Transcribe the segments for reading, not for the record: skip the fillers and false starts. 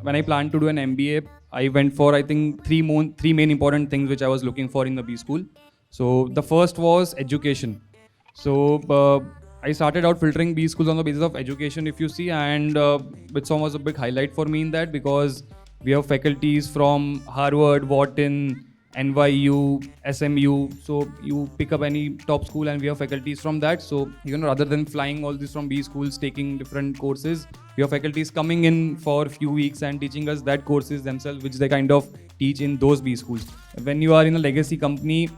when I planned to do an MBA, I went for I think three main important things which I was looking for in the B school. So the first was education. So I started out filtering B schools on the basis of education, if you see, and BITSoM was a big highlight for me in that because we have faculties from Harvard, Wharton, NYU, SMU. So you pick up any top school and we have faculties from that. So rather than flying all this from B schools, taking different courses, we have faculties coming in for a few weeks and teaching us that courses themselves, which they kind of teach in those B schools. When you are in a legacy company,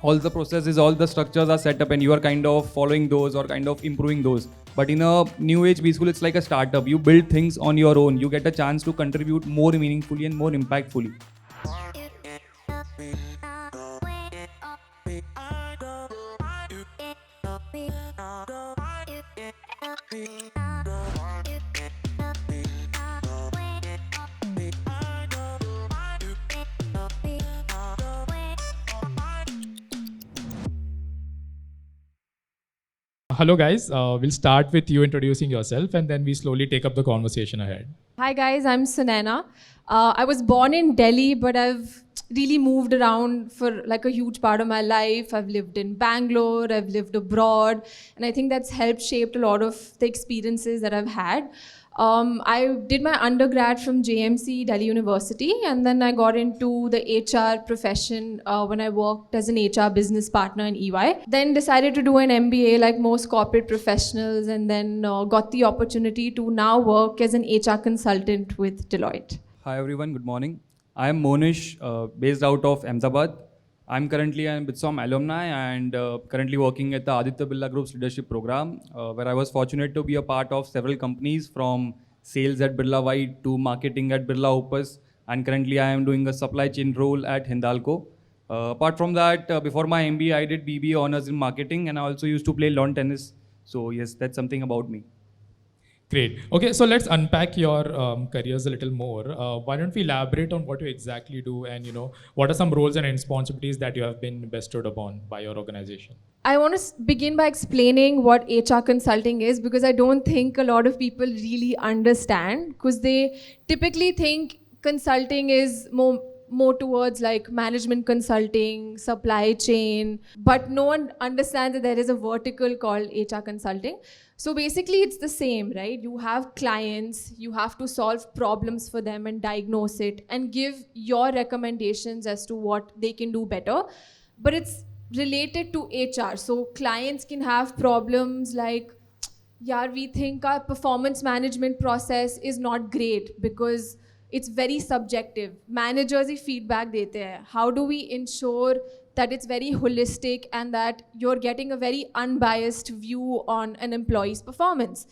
all the processes, all the structures are set up and you are kind of following those or kind of improving those. But in a new age B school, it's like a startup. You build things on your own. You get a chance to contribute more meaningfully and more impactfully. Hello guys, we'll start with you introducing yourself and then we slowly take up the conversation ahead. Hi guys, I'm Sunaina. I was born in Delhi, but I've really moved around for like a huge part of my life. I've lived in Bangalore, I've lived abroad, and I think that's helped shape a lot of the experiences that I've had. I did my undergrad from JMC, Delhi University, and then I got into the HR profession when I worked as an HR business partner in EY. Then decided to do an MBA like most corporate professionals, and then got the opportunity to now work as an HR consultant with Deloitte. Hi everyone, good morning. I am Mohnish, based out of Ahmedabad. I'm currently a BITSoM alumni and currently working at the Aditya Birla Group's leadership program, where I was fortunate to be a part of several companies from sales at Birla White to marketing at Birla Opus, and currently I am doing a supply chain role at Hindalco. Apart from that, before my MBA, I did BBA honors in marketing and I also used to play lawn tennis. So yes, that's something about me. Great. Okay, so let's unpack your careers a little more. Why don't we elaborate on what you exactly do and what are some roles and responsibilities that you have been bestowed upon by your organization? I want to begin by explaining what HR consulting is because I don't think a lot of people really understand, because they typically think consulting is more towards like management consulting, supply chain, but no one understands that there is a vertical called HR consulting. So basically it's the same, right? You have clients, you have to solve problems for them and diagnose it and give your recommendations as to what they can do better. But it's related to HR. So clients can have problems like, yeah, we think our performance management process is not great because it's very subjective. Managers he feedback देते हैं. How do we ensure that it's very holistic and that you're getting a very unbiased view on an employee's performance?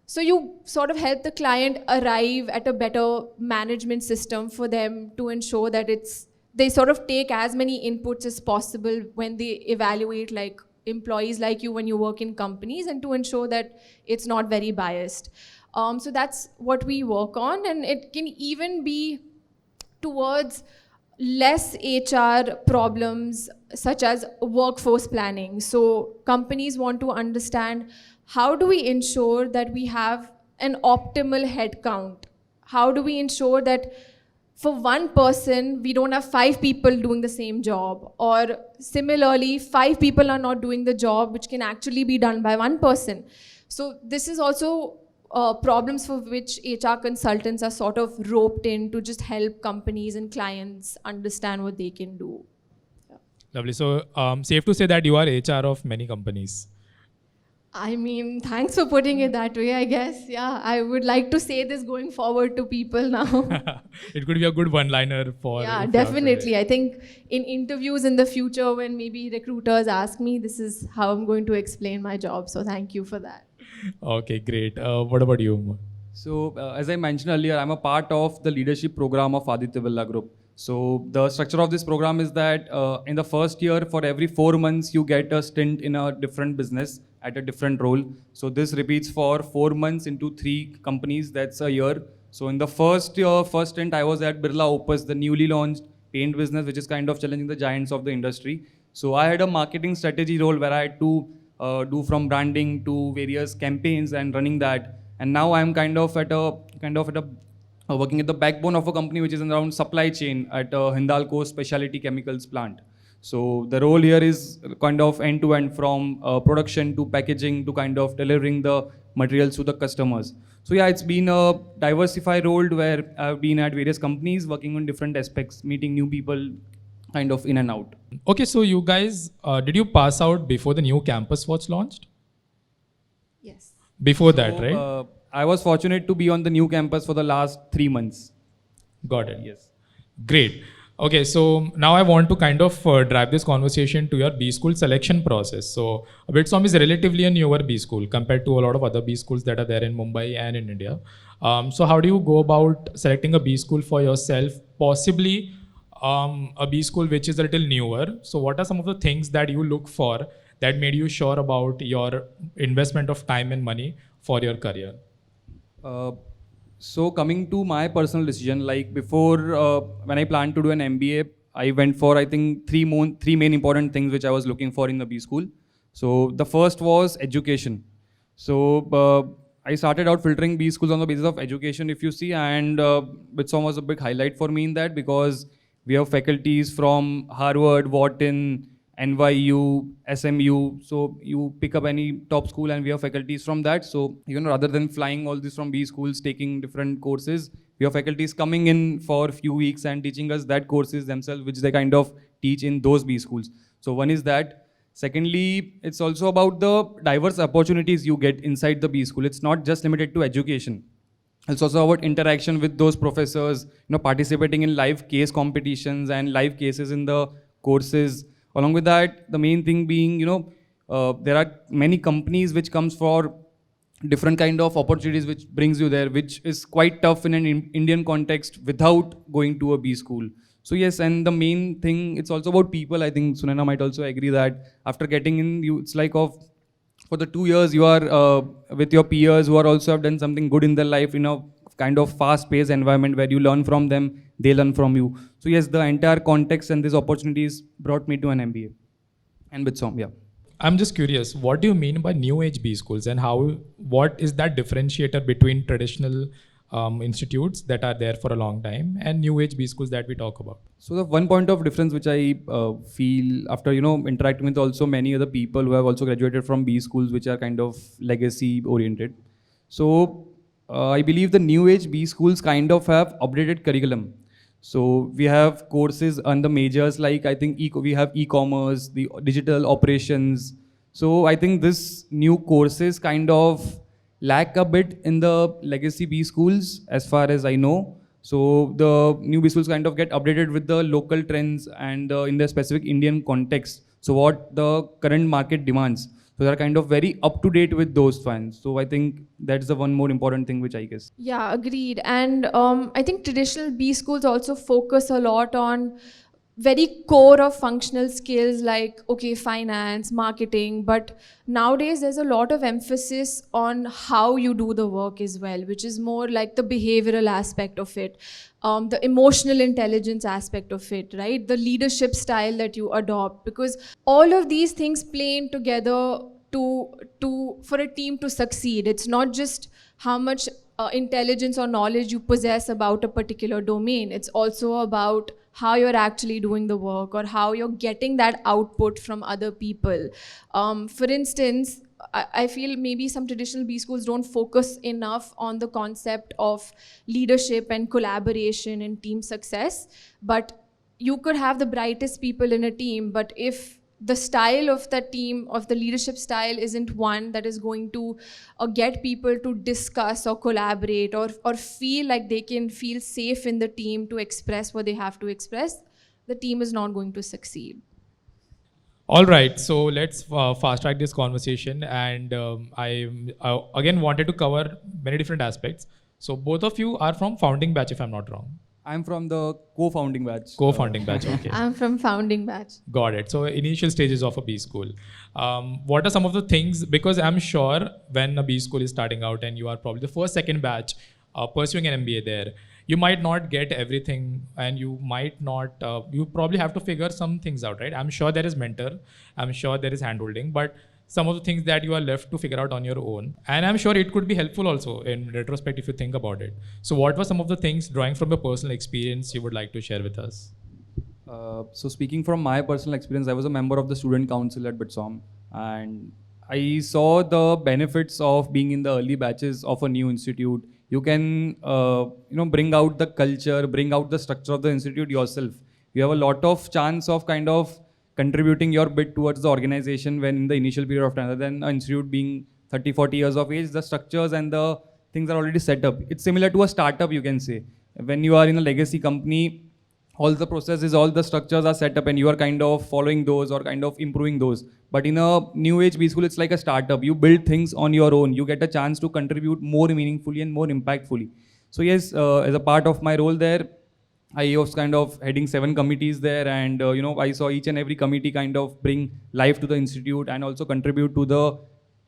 So you sort of help the client arrive at a better management system for them to ensure that they sort of take as many inputs as possible when they evaluate like employees like you when you work in companies, and to ensure that it's not very biased. So that's what we work on, and it can even be towards less HR problems such as workforce planning. So companies want to understand, how do we ensure that we have an optimal headcount? How do we ensure that for one person, we don't have 5 people doing the same job, or similarly, 5 people are not doing the job which can actually be done by one person. So this is also problems for which HR consultants are sort of roped in to just help companies and clients understand what they can do. Yeah. Lovely. So safe to say that you are HR of many companies. I mean, thanks for putting it that way, I guess. Yeah, I would like to say this going forward to people now. It could be a good one-liner for... Yeah, definitely. I think in interviews in the future, when maybe recruiters ask me, this is how I'm going to explain my job. So thank you for that. Okay, great. What about you? So as I mentioned earlier, I'm a part of the leadership program of Aditya Birla Group. So the structure of this program is that in the first year, for every 4 months, you get a stint in a different business at a different role. So this repeats for 4 months into 3 companies. That's a year. So in the first stint, I was at Birla Opus, the newly launched paint business, which is kind of challenging the giants of the industry. So I had a marketing strategy role where I had to do from branding to various campaigns and running that. And now I'm kind of at a working at the backbone of a company which is around supply chain at Hindalco Specialty Chemicals plant. So the role here is kind of end to end from production to packaging to kind of delivering the materials to the customers. So yeah, it's been a diversified role where I've been at various companies working on different aspects, meeting new people kind of in and out. Okay, so you guys, did you pass out before the new campus was launched? Yes. Before that, So, right? I was fortunate to be on the new campus for the last 3 months. Got it. Yes. Great. Okay, so now I want to kind of drive this conversation to your B school selection process. So BITSoM is relatively a newer B school compared to a lot of other B schools that are there in Mumbai and in India. So how do you go about selecting a B school for yourself? Possibly a B school which is a little newer. So what are some of the things that you look for that made you sure about your investment of time and money for your career? So coming to my personal decision, like before when I planned to do an MBA, I went for I think three main important things which I was looking for in the B school. So the first was education. So I started out filtering B schools on the basis of education, if you see, and BITSoM was a big highlight for me in that because we have faculties from Harvard, Wharton, NYU, SMU. So you pick up any top school and we have faculties from that. So rather than flying all this from B schools, taking different courses, we have faculties coming in for a few weeks and teaching us that courses themselves, which they kind of teach in those B schools. So one is that. Secondly, it's also about the diverse opportunities you get inside the B school. It's not just limited to education. It's also about interaction with those professors, participating in live case competitions and live cases in the courses. Along with that, the main thing being, there are many companies which comes for different kind of opportunities which brings you there, which is quite tough in an Indian context without going to a B school. So yes, and the main thing, it's also about people. I think Sunaina might also agree that after getting in, it's like for the 2 years you are with your peers who are also have done something good in their life in a kind of fast-paced environment where you learn from them, they learn from you. So yes, the entire context and these opportunities brought me to an MBA and BITSoM, yeah. I'm just curious, what do you mean by new age B schools and what is that differentiator between traditional institutes that are there for a long time and new age B schools that we talk about? So the one point of difference which I feel after interacting with also many other people who have also graduated from B schools which are kind of legacy oriented. So I believe the new age B schools kind of have updated curriculum. So we have courses on the majors like I think we have e-commerce, the digital operations. So I think this new courses kind of lack a bit in the legacy B schools as far as I know. So the new B schools kind of get updated with the local trends and in the specific Indian context. So what the current market demands. So they're kind of very up to date with those fans. So I think that's the one more important thing which I guess. Yeah, agreed. And I think traditional B schools also focus a lot on very core of functional skills like, okay, finance, marketing, but nowadays there's a lot of emphasis on how you do the work as well, which is more like the behavioral aspect of it, the emotional intelligence aspect of it, right? The leadership style that you adopt, because all of these things play in together for a team to succeed. It's not just how much intelligence or knowledge you possess about a particular domain. It's also about how you're actually doing the work or how you're getting that output from other people. For instance, I feel maybe some traditional B schools don't focus enough on the concept of leadership and collaboration and team success. But you could have the brightest people in a team, but if the style of the team, of the leadership style isn't one that is going to get people to discuss or collaborate or feel like they can feel safe in the team to express what they have to express, the team is not going to succeed. All right, so let's fast track this conversation, and I again wanted to cover many different aspects. So both of you are from founding batch, if I'm not wrong. I'm from the co-founding batch. Co-founding batch, okay. I'm from founding batch. Got it. So initial stages of a B school. What are some of the things, because I'm sure when a B school is starting out and you are probably the first, second batch pursuing an MBA there, you might not get everything and you might not, you probably have to figure some things out, right? I'm sure there is mentor, I'm sure there is handholding, but some of the things that you are left to figure out on your own. And I'm sure it could be helpful also in retrospect if you think about it. So what were some of the things, drawing from your personal experience, you would like to share with us? So speaking from my personal experience, I was a member of the student council at BITSoM, and I saw the benefits of being in the early batches of a new institute. You can, bring out the culture, bring out the structure of the institute yourself. You have a lot of chance of kind of contributing your bit towards the organization when in the initial period of time, rather than an institute being 30, 40 years of age, the structures and the things are already set up. It's similar to a startup, you can say. When you are in a legacy company, all the processes, all the structures are set up and you are kind of following those or kind of improving those. But in a new age B school, it's like a startup. You build things on your own. You get a chance to contribute more meaningfully and more impactfully. So yes, as a part of my role there, I was kind of heading 7 committees there, and I saw each and every committee kind of bring life to the institute and also contribute to the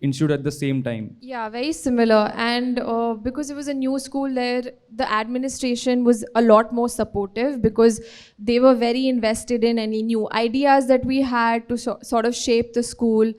institute at the same time. Yeah, very similar. And because it was a new school there, the administration was a lot more supportive because they were very invested in any new ideas that we had to sort of shape the school.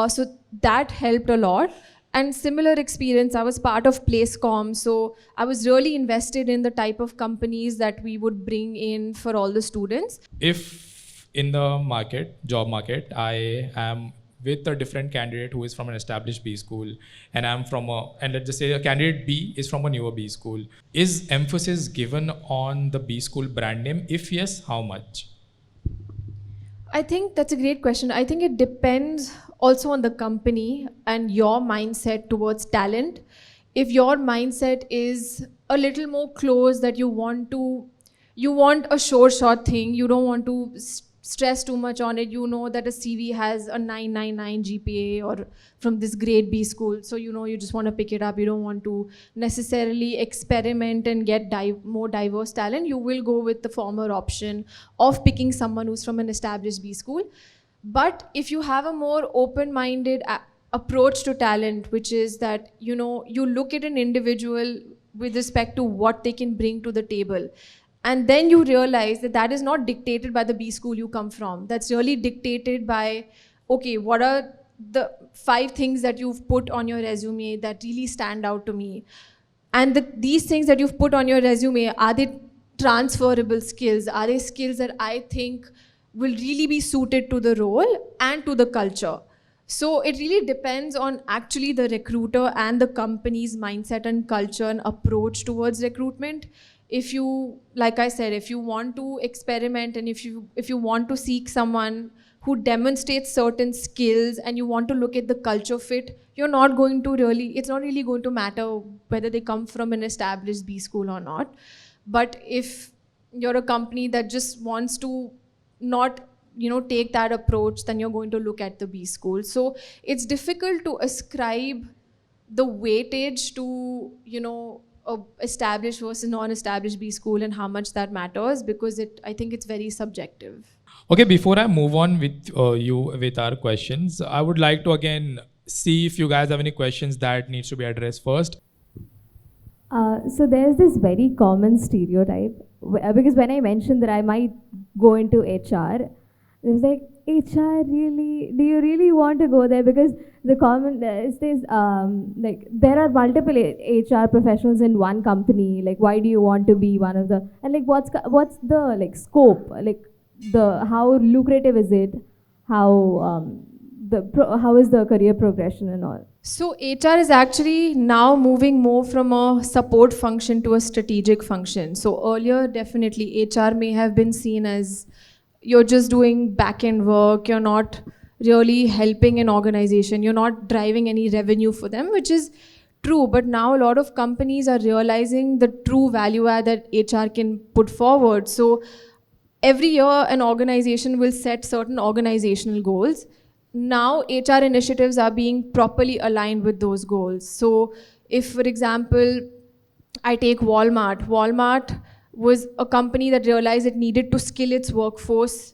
So that helped a lot. And similar experience, I was part of PlaceCom, so I was really invested in the type of companies that we would bring in for all the students. If in the job market, I am with a different candidate who is from an established B school, and and let's just say a candidate B is from a newer B school, is emphasis given on the B school brand name? If yes, how much? I think that's a great question. I think it depends also on the company and your mindset towards talent. If your mindset is a little more close, that you want a sure shot thing, you don't want to stress too much on it, you know that a CV has a 999 GPA or from this grade B school, so you just want to pick it up, you don't want to necessarily experiment and get more diverse talent, you will go with the former option of picking someone who's from an established B school. But if you have a more open-minded approach to talent, which is that you look at an individual with respect to what they can bring to the table, and then you realize that that is not dictated by the B school you come from. That's really dictated by, okay, what are the 5 things that you've put on your resume that really stand out to me? And these things that you've put on your resume, are they transferable skills? Are they skills that I think will really be suited to the role and to the culture? So it really depends on actually the recruiter and the company's mindset and culture and approach towards recruitment. If you, like I said, if you want to experiment and if you want to seek someone who demonstrates certain skills and you want to look at the culture fit, it's not really going to matter whether they come from an established B school or not. But if you're a company that just wants to not take that approach, then you're going to look at the B school. So it's difficult to ascribe the weightage to established versus non-established B school and how much that matters, because I think it's very subjective. Okay, before I move on with our questions, I would like to again see if you guys have any questions that needs to be addressed first. So there's this very common stereotype, because when I mentioned that I might go into HR, it was like, HR, really? Do you really want to go there? Because the common is this, there are multiple HR professionals in one company. Like, why do you want to be one of the? And like, what's the scope? Like, how lucrative is it? How is the career progression and all? So HR is actually now moving more from a support function to a strategic function. So earlier, definitely HR may have been seen as you're just doing back-end work, you're not really helping an organization, you're not driving any revenue for them, which is true. But now a lot of companies are realizing the true value add that HR can put forward. So every year an organization will set certain organizational goals. Now HR initiatives are being properly aligned with those goals. So if, for example, I take Walmart was a company that realized it needed to skill its workforce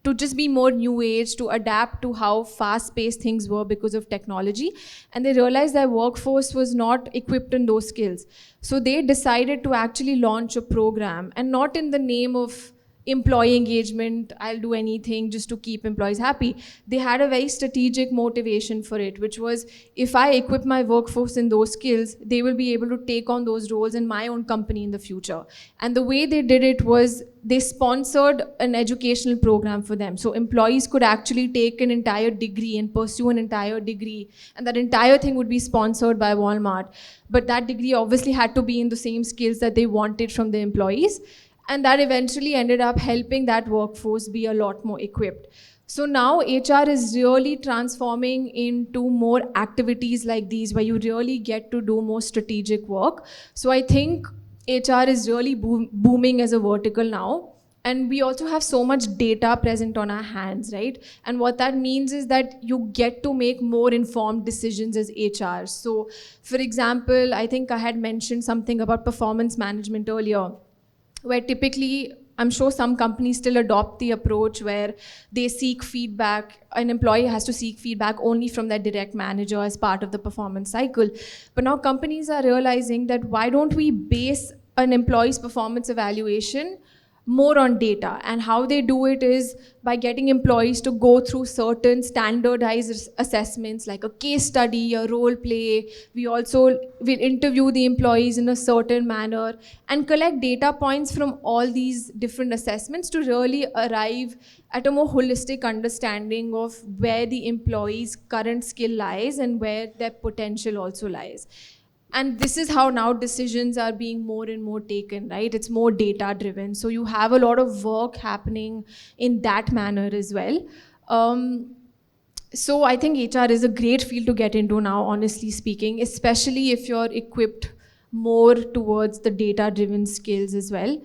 to just be more new age, to adapt to how fast-paced things were because of technology. And they realized their workforce was not equipped in those skills. So they decided to actually launch a program, and not in the name of employee engagement, I'll do anything just to keep employees happy. They had a very strategic motivation for it, which was, if I equip my workforce in those skills, they will be able to take on those roles in my own company in the future. And the way they did it was they sponsored an educational program for them. So employees could actually take an entire degree and pursue an entire degree, and that entire thing would be sponsored by Walmart. But that degree obviously had to be in the same skills that they wanted from the employees. And that eventually ended up helping that workforce be a lot more equipped. So now HR is really transforming into more activities like these, where you really get to do more strategic work. So I think HR is really booming as a vertical now. And we also have so much data present on our hands, right? And what that means is that you get to make more informed decisions as HR. So for example, I think I had mentioned something about performance management earlier, where typically, I'm sure some companies still adopt the approach where they seek feedback. An employee has to seek feedback only from their direct manager as part of the performance cycle. But now companies are realizing that why don't we base an employee's performance evaluation more on data? And how they do it is by getting employees to go through certain standardized assessments, like a case study, a role play. We also will interview the employees in a certain manner and collect data points from all these different assessments to really arrive at a more holistic understanding of where the employee's current skill lies and where their potential also lies. And this is how now decisions are being more and more taken, right? It's more data driven. So you have a lot of work happening in that manner as well. So I think HR is a great field to get into now, honestly speaking, especially if you're equipped more towards the data driven skills as well.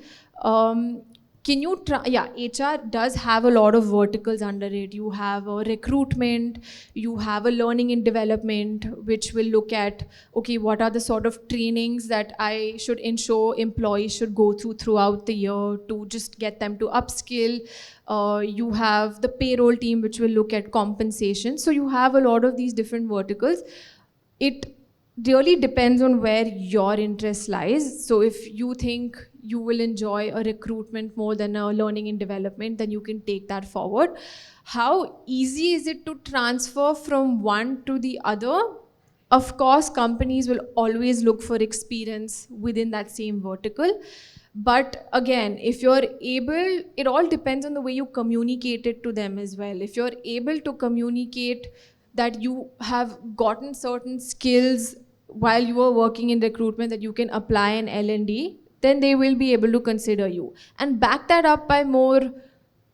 Can you try? Yeah, HR does have a lot of verticals under it. You have a recruitment, you have a learning and development, which will look at, okay, what are the sort of trainings that I should ensure employees should go throughout the year to just get them to upskill. You have the payroll team, which will look at compensation. So you have a lot of these different verticals. It really depends on where your interest lies. So if you think you will enjoy a recruitment more than a learning and development, then you can take that forward. How easy is it to transfer from one to the other? Of course, companies will always look for experience within that same vertical. But again, if you're able, it all depends on the way you communicate it to them as well. If you're able to communicate that you have gotten certain skills while you are working in recruitment that you can apply in L&D, then they will be able to consider you. And back that up by more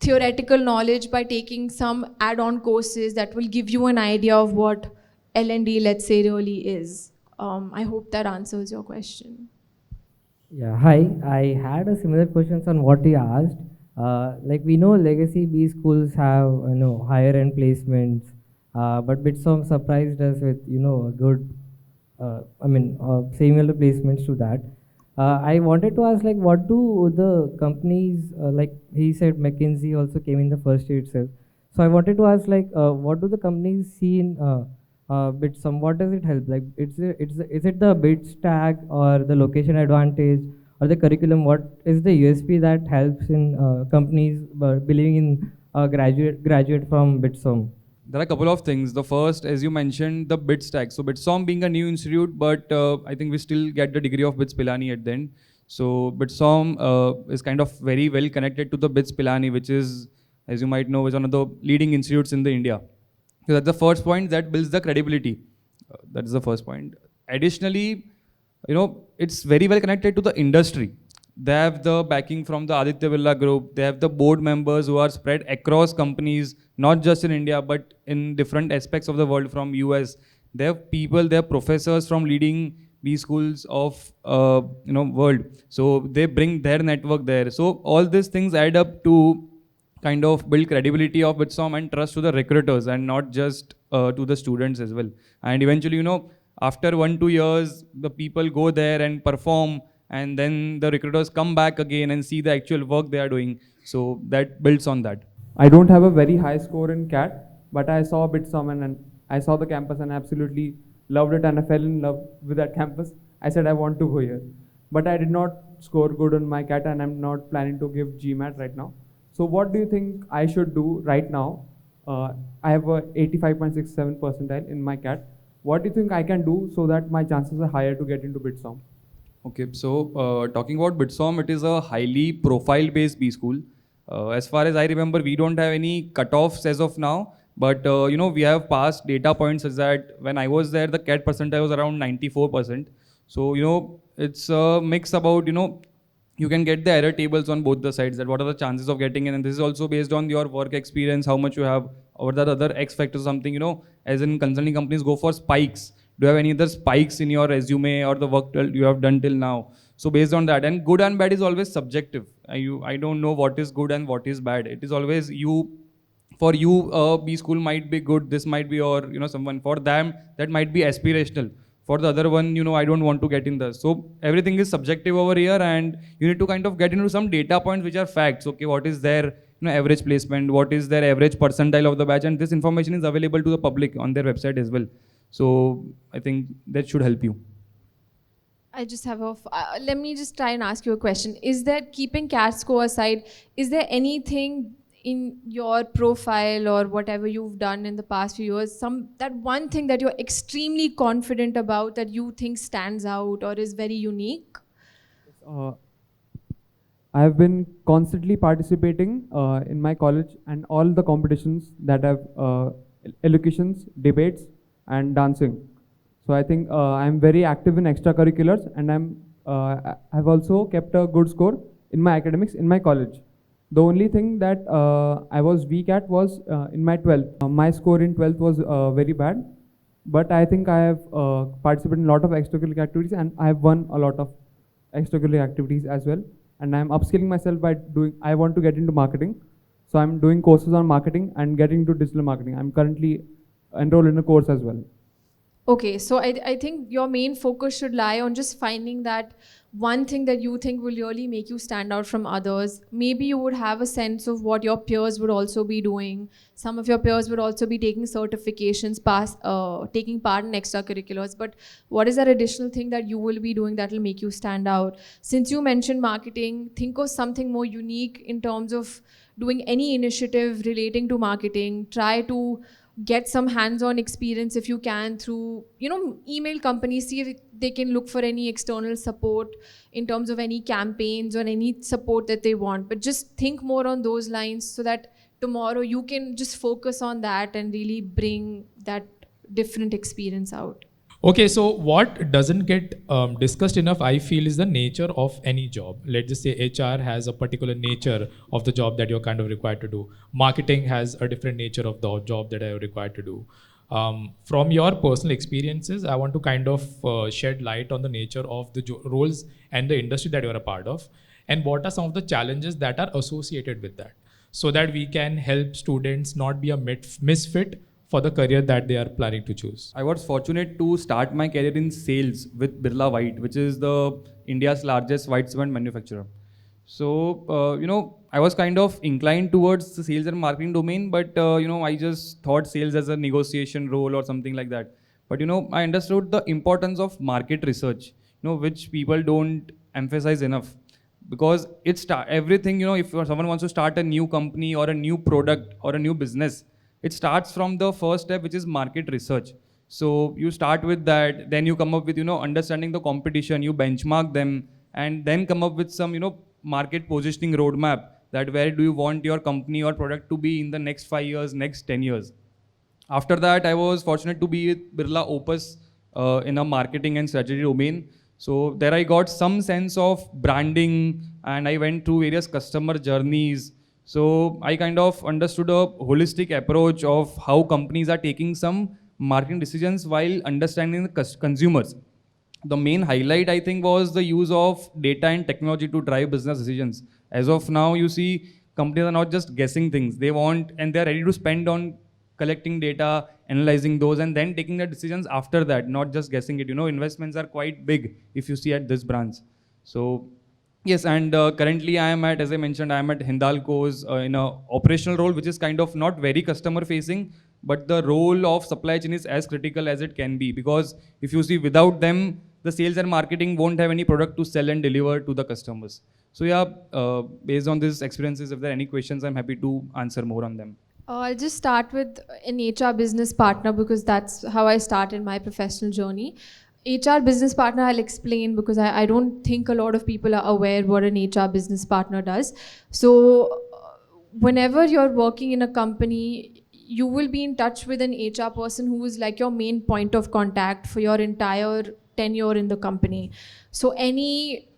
theoretical knowledge, by taking some add-on courses that will give you an idea of what L&D, let's say, really is. I hope that answers your question. Yeah, hi. I had a similar questions on what you asked. Like we know legacy B schools have higher end placements, but BITSoM surprised us with a good, similar placements to that. I wanted to ask, like, what do the companies, like he said, McKinsey also came in the first year itself. So I wanted to ask, like, what do the companies see in BITSoM? What does it help? Like, is it the bits tag or the location advantage or the curriculum? What is the USP that helps in companies believing in graduate from BITSoM? There are a couple of things. The first, as you mentioned, the BITS tag. So BITSoM being a new institute, but I think we still get the degree of BITS Pilani at the end. So BITSoM is kind of very well connected to the BITS Pilani, which is, as you might know, is one of the leading institutes in the India. So that's the first point, that builds the credibility. That is the first point. Additionally, it's very well connected to the industry. They have the backing from the Aditya Birla Group. They have the board members who are spread across companies, not just in India, but in different aspects of the world, from US. They have people, they have professors from leading B schools of world. So they bring their network there. So all these things add up to kind of build credibility of BITSoM and trust to the recruiters, and not just to the students as well. And eventually, after 1-2 years, the people go there and perform, and then the recruiters come back again and see the actual work they are doing. So that builds on that. I don't have a very high score in CAT, but I saw BITSoM and I saw the campus and absolutely loved it, and I fell in love with that campus. I said I want to go here. But I did not score good on my CAT and I'm not planning to give GMAT right now. So what do you think I should do right now? I have a 85.67 percentile in my CAT. What do you think I can do so that my chances are higher to get into BITSoM? Okay, so talking about BITSoM, it is a highly profile-based B school. As far as I remember, we don't have any cutoffs as of now, but we have past data points such that when I was there, the CAT percentile was around 94%. So it's a mix about you can get the error tables on both the sides, that what are the chances of getting in, and this is also based on your work experience, how much you have, or the other X factors, something, as in consulting companies go for spikes. Do you have any other spikes in your resume or the work you have done till now? So based on that, and good and bad is always subjective. I don't know what is good and what is bad. It is always for you, B school might be good, this might be, or someone, for them that might be aspirational. For the other one, I don't want to get in this. So everything is subjective over here, and you need to kind of get into some data points which are facts. Okay, what is their average placement, what is their average percentile of the batch, and this information is available to the public on their website as well. So I think that should help you. I just have let me just try and ask you a question. Is there, keeping CAT score aside, is there anything in your profile or whatever you've done in the past few years, that one thing that you're extremely confident about that you think stands out or is very unique? I have been constantly participating in my college and all the competitions that have elocutions, debates, and dancing. So I think I'm very active in extracurriculars, and I've also kept a good score in my academics in my college. The only thing that I was weak at was in my 12th. My score in 12th was very bad, but I think I have participated in a lot of extracurricular activities, and I have won a lot of extracurricular activities as well. And I'm upskilling myself by I want to get into marketing. So I'm doing courses on marketing and getting into digital marketing. I'm currently enrolled in a course as well. Okay, so I think your main focus should lie on just finding that one thing that you think will really make you stand out from others. Maybe you would have a sense of what your peers would also be doing. Some of your peers would also be taking certifications, taking part in extracurriculars. But what is that additional thing that you will be doing that will make you stand out? Since you mentioned marketing, think of something more unique in terms of doing any initiative relating to marketing. Try to get some hands-on experience if you can through email companies, see if they can look for any external support in terms of any campaigns or any support that they want. But just think more on those lines so that tomorrow you can just focus on that and really bring that different experience out. Okay, so what doesn't get discussed enough, I feel, is the nature of any job. Let's just say HR has a particular nature of the job that you're kind of required to do. Marketing has a different nature of the job that you're required to do. From your personal experiences, I want to kind of shed light on the nature of the roles and the industry that you're a part of, and what are some of the challenges that are associated with that, so that we can help students not be a misfit for the career that they are planning to choose. I was fortunate to start my career in sales with Birla White, which is the India's largest white cement manufacturer. So, I was kind of inclined towards the sales and marketing domain, but, I just thought sales as a negotiation role or something like that. But, I understood the importance of market research, which people don't emphasize enough. Because everything, if someone wants to start a new company or a new product or a new business, it starts from the first step, which is market research. So you start with that, then you come up with, understanding the competition, you benchmark them, and then come up with some, market positioning roadmap, that where do you want your company or product to be in the next 5 years, next 10 years. After that, I was fortunate to be with Birla Opus in a marketing and strategy domain. So there I got some sense of branding, and I went through various customer journeys. So I kind of understood a holistic approach of how companies are taking some marketing decisions while understanding the consumers. The main highlight, I think, was the use of data and technology to drive business decisions. As of now, you see companies are not just guessing things. They want, and they're ready to spend on collecting data, analyzing those, and then taking the decisions after that, not just guessing it. Investments are quite big if you see at this branch. So yes, and currently I am at, as I mentioned, I am at Hindalco's in a operational role, which is kind of not very customer facing, but the role of supply chain is as critical as it can be, because if you see, without them, the sales and marketing won't have any product to sell and deliver to the customers. So yeah, based on these experiences, if there are any questions, I'm happy to answer more on them. I'll just start with an HR business partner because that's how I started my professional journey. HR business partner, I'll explain because I don't think a lot of people are aware what an HR business partner does. So whenever you're working in a company, you will be in touch with an HR person who is like your main point of contact for your entire tenure in the company. So any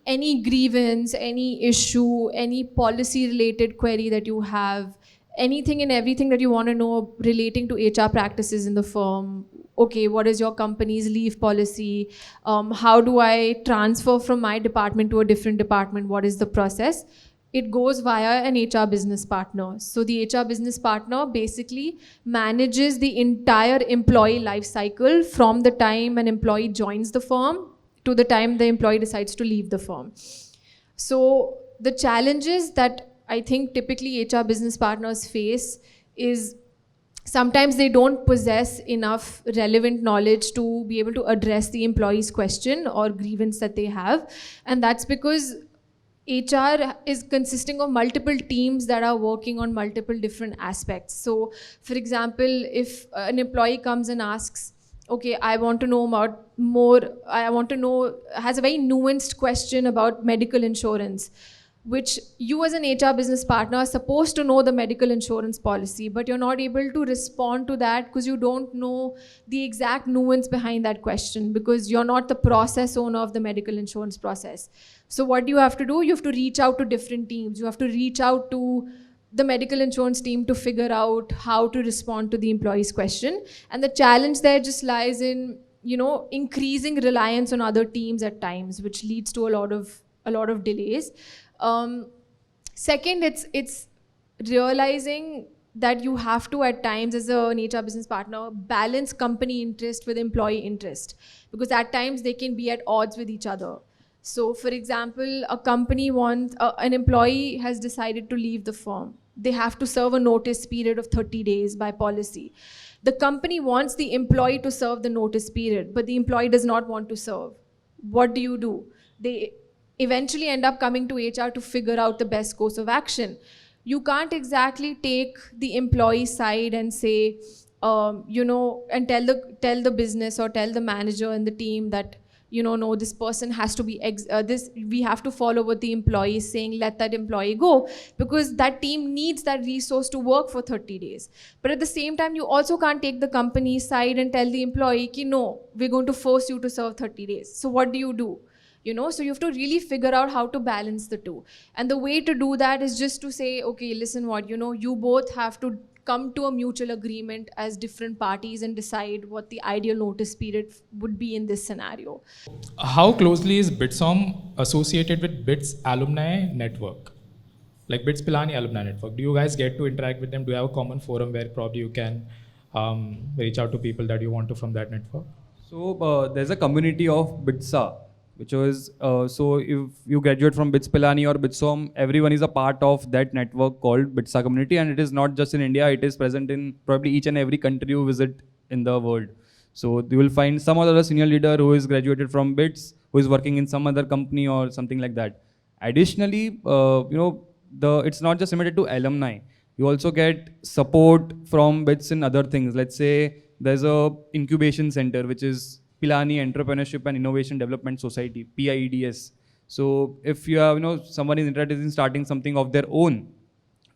grievance, any issue, any policy related query that you have, anything and everything that you want to know relating to HR practices in the firm. Okay, what is your company's leave policy? How do I transfer from my department to a different department? What is the process? It goes via an HR business partner. So the HR business partner basically manages the entire employee life cycle from the time an employee joins the firm to the time the employee decides to leave the firm. So the challenges that I think typically HR business partners face is sometimes they don't possess enough relevant knowledge to be able to address the employee's question or grievance that they have. And that's because HR is consisting of multiple teams that are working on multiple different aspects. So, for example, if an employee comes and asks, okay, I want to know about more, has a very nuanced question about medical insurance, which you as an HR business partner are supposed to know the medical insurance policy, but you're not able to respond to that because you don't know the exact nuance behind that question because you're not the process owner of the medical insurance process. So what do you have to do? You have to reach out to different teams. You have to reach out to the medical insurance team to figure out how to respond to the employee's question. And the challenge there just lies in, increasing reliance on other teams at times, which leads to a lot of delays. Second, it's realizing that you have to at times as an HR business partner balance company interest with employee interest because at times they can be at odds with each other. So for example, a company wants, an employee has decided to leave the firm. They have to serve a notice period of 30 days by policy. The company wants the employee to serve the notice period, but the employee does not want to serve. What do? They eventually end up coming to HR to figure out the best course of action. You can't exactly take the employee side and say, and tell the business or tell the manager and the team that, no, this person has to be, we have to follow what the employee is saying, let that employee go, because that team needs that resource to work for 30 days. But at the same time, you also can't take the company side and tell the employee, no, we're going to force you to serve 30 days. So what do? So you have to really figure out how to balance the two. And the way to do that is just to say, okay, listen what, you both have to come to a mutual agreement as different parties and decide what the ideal notice period would be in this scenario. How closely is BITSoM associated with BITS Alumni Network? Like BITS Pilani Alumni Network. Do you guys get to interact with them? Do you have a common forum where probably you can reach out to people that you want to from that network? So there's a community of BITSA, which was, so if you graduate from BITS Pilani or BITSoM, everyone is a part of that network called BITSA community, and it is not just in India, it is present in probably each and every country you visit in the world. So you will find some other senior leader who is graduated from BITS, who is working in some other company or something like that. Additionally, it's not just limited to alumni. You also get support from BITS in other things. Let's say there's a incubation center, which is Pilani Entrepreneurship and Innovation Development Society, PIEDS. So if you have, someone is interested in starting something of their own,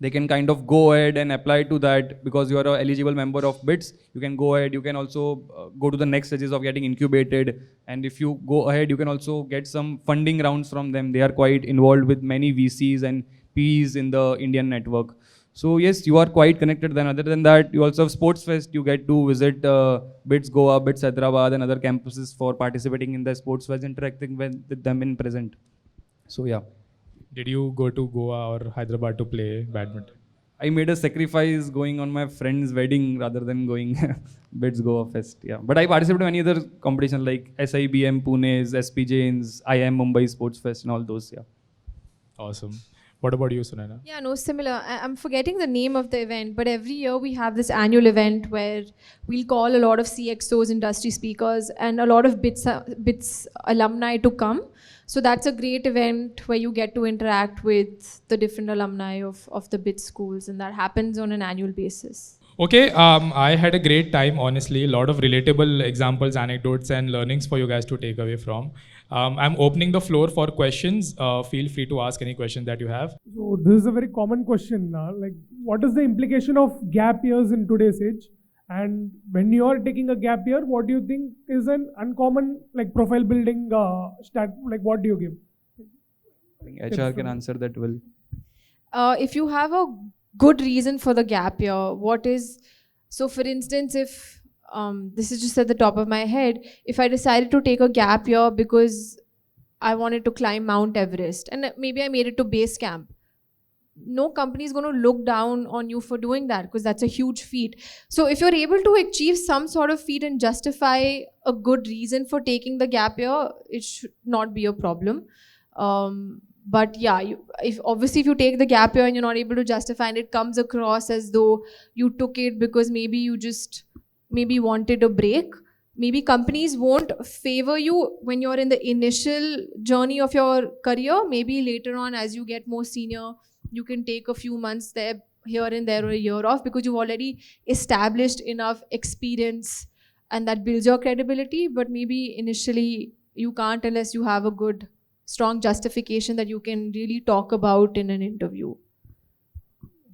they can kind of go ahead and apply to that because you are an eligible member of BITS. You can go ahead. You can also go to the next stages of getting incubated. And if you go ahead, you can also get some funding rounds from them. They are quite involved with many VCs and Ps in the Indian network. So yes, you are quite connected. Then other than that, you also have Sports Fest. You get to visit BITS Goa, BITS Hyderabad and other campuses for participating in the Sports Fest, interacting with them in present. So yeah. Did you go to Goa or Hyderabad to play badminton? I made a sacrifice going on my friend's wedding rather than going BITS Goa Fest. Yeah, but I participated in any other competition like SIBM Pune's, SP Jain's, IIM Mumbai Sports Fest and all those. Yeah. Awesome. What about you, Sunaina? Yeah, no, similar. I'm forgetting the name of the event, but every year we have this annual event where we'll call a lot of CXOs, industry speakers, and a lot of BITS alumni to come. So that's a great event where you get to interact with the different alumni of the BITS schools, and that happens on an annual basis. Okay, I had a great time, honestly. A lot of relatable examples, anecdotes, and learnings for you guys to take away from. I'm opening the floor for questions. Feel free to ask any questions that you have. So this is a very common question. Like, what is the implication of gap years in today's age? And when you are taking a gap year, what do you think is an uncommon like profile building Like, what do you give? I think HR can answer that well. If you have a good reason for the gap year, so for instance, if this is just at the top of my head, if I decided to take a gap year because I wanted to climb Mount Everest and maybe I made it to base camp, no company is going to look down on you for doing that because that's a huge feat. So if you're able to achieve some sort of feat and justify a good reason for taking the gap year, it should not be a problem. But yeah, if you take the gap year and you're not able to justify, and it comes across as though you took it because maybe you just wanted a break, maybe companies won't favor you when you're in the initial journey of your career. Maybe later on, as you get more senior, you can take a few months there, here and there, or a year off because you've already established enough experience and that builds your credibility. But maybe initially you can't unless you have a good strong justification that you can really talk about in an interview.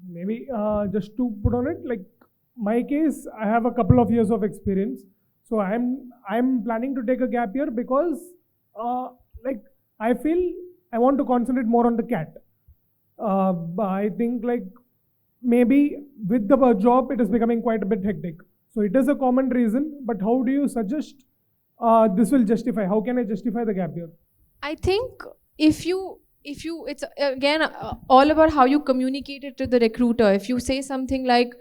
Maybe just to put on it, like my case, I have a couple of years of experience. So I'm planning to take a gap year because like I feel I want to concentrate more on the CAT. I think like maybe with the job it is becoming quite a bit hectic. So it is a common reason, but how do you suggest this will justify? How can I justify the gap year? I think if you it's again all about how you communicate it to the recruiter. If you say something like,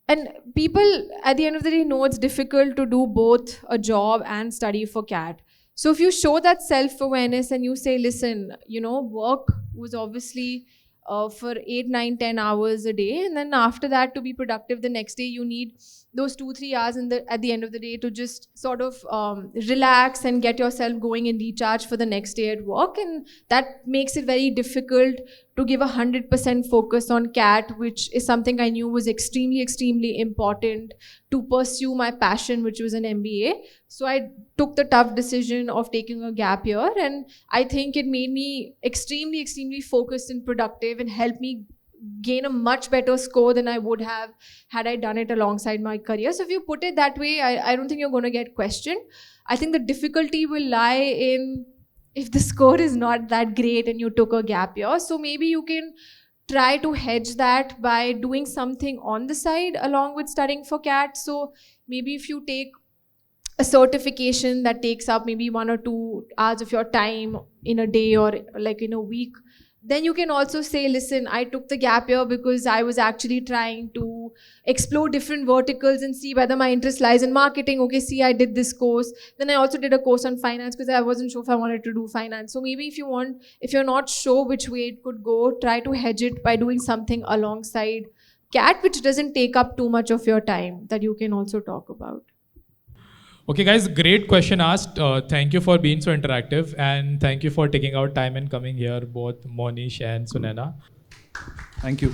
and people at the end of the day know it's difficult to do both a job and study for CAT. So if you show that self-awareness and you say, listen, work was obviously for 8, 9, 10 hours a day, and then after that to be productive the next day you need those 2-3 hours at the end of the day to just sort of relax and get yourself going and recharge for the next day at work. And that makes it very difficult to give 100% focus on CAT, which is something I knew was extremely, extremely important to pursue my passion, which was an MBA. So I took the tough decision of taking a gap year, and I think it made me extremely, extremely focused and productive and helped me gain a much better score than I would have had I done it alongside my career. So if you put it that way, I don't think you're going to get questioned. I think the difficulty will lie in if the score is not that great and you took a gap year. So maybe you can try to hedge that by doing something on the side along with studying for CAT. So maybe if you take a certification that takes up maybe 1 or 2 hours of your time in a day or like in a week, then you can also say, listen, I took the gap year because I was actually trying to explore different verticals and see whether my interest lies in marketing. Okay, see, I did this course. Then I also did a course on finance because I wasn't sure if I wanted to do finance. So maybe if you're not sure which way it could go, try to hedge it by doing something alongside CAT, which doesn't take up too much of your time, that you can also talk about. Okay, guys, great question asked. Thank you for being so interactive, and thank you for taking out time and coming here, both Mohnish and Sunaina. Thank you.